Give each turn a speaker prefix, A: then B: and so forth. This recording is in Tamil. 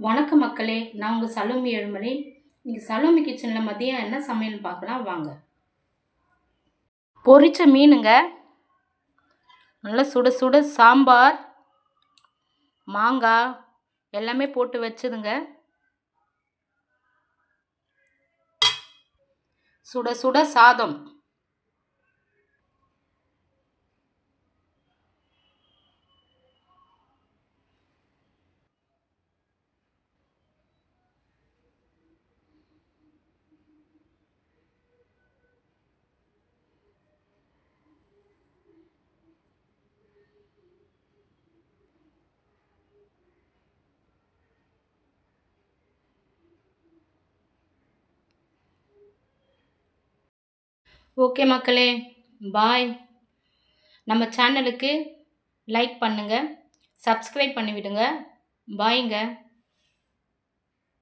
A: வணக்கம் மக்களே, நான் உங்கள் சலோமி ஏழுமலை. இன்னைக்கு சலோமி கிச்சனில் மதியம் என்ன சமையல் பார்க்கலாம் வாங்க. பொரிச்ச மீனுங்க, நல்லா சுட சுட சாம்பார், மாங்காய் எல்லாமே போட்டு வச்சுதுங்க. சுட சுட சாதம். ஓகே மக்களே, பாய். நம்ம சேனலுக்கு லைக் பண்ணுங்கள், சப்ஸ்கிரைப் பண்ணிவிடுங்க. பாய்ங்க.